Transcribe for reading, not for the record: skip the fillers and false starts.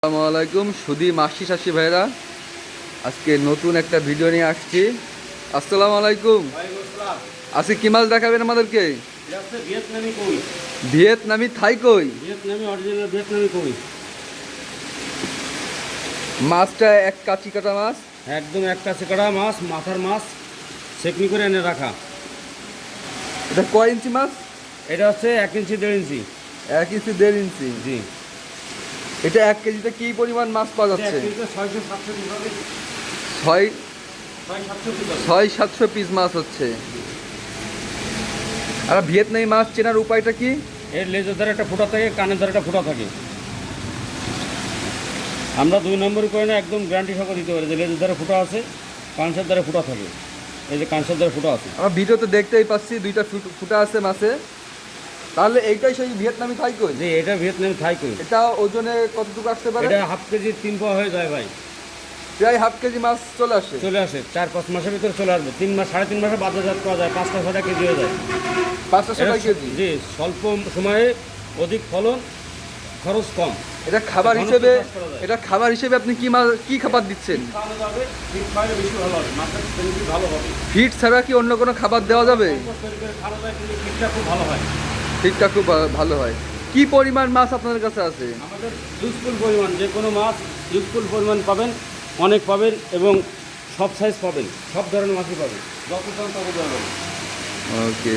আসসালামু আলাইকুম সুধী মাসি শাসি ভাইরা, আজকে নতুন একটা ভিডিও নিয়ে আসছি। আসসালামু আলাইকুম। আজকে কি মাছ দেখাবেন আমাদেরকে? ভিয়েতনামি থাই কই, মাছটা এক কাঁচি কাটা মাছ, একদম একটা চেকড়া মাছ, মাথার মাছ সেকনি করে এনে রাখা। এটা কয় ইঞ্চি মাছ? এটা হচ্ছে 1 ইঞ্চি 1.5 ইঞ্চি। 1 ইঞ্চি 1.5 ইঞ্চি। জি, এটা 1 কেজিতে কি পরিমাণ মাছ পাওয়া যাচ্ছে? 600-700 পিস মাছ হচ্ছে। আর ভিয়েতনামি মাছ চেনার উপায়টা কি? এর লেজের ধারে একটা ফুটা থাকে, কানের ধারে একটা ফুটা থাকে। আমরা 2 নম্বরই করে না, একদম গ্যারান্টি সহকারে দিতে পারি যে লেজের ধারে ফুটা আছে, কানসের ধারে ফুটা থাকে। এই যে কানসের ধারে ফুটা আছে, আমরা ভিডিওতে দেখতেই পাচ্ছি 2টা ফুটা আছে মাছে। তাহলে এইটাই সেই ভিয়েতনামি থাই কই? যে এটা ভিয়েতনামি থাই কই। এটা ওজনে কতটুকু আসতে পারে? এটা হাফ কেজি 3 পাওয়া হয়ে যায় ভাই। প্রায় হাফ কেজি মাছ চলে আসে। 4-5 মাসের ভিতরে চলে আসবে। 3 মাস 3.5 মাসে বাজারজাত করা যায়, 5-6 কেজি হয়ে যায়। 500 কেজি। জি, স্বল্প সময়ে অধিক ফলন, খরচ কম। এটা খাবার হিসেবে, এটা খাবার হিসেবে আপনি কি খাবার দিচ্ছেন? ফিড ছাড়া কি অন্য কোনো খাবার দেওয়া যাবে? ফিডটা খুব ভালো হয়। কি পরিমাণ মাছ আপনাদের কাছে আছে? আমাদের ইউজফুল পরিমাণ, যে কোনো মাছ ইউজফুল পরিমাণ পাবেন, অনেক পাবেন, এবং সব সাইজ পাবেন, সব ধরনের মাছই পাবেন, যত চান তত দেওয়া যাবে। ওকে।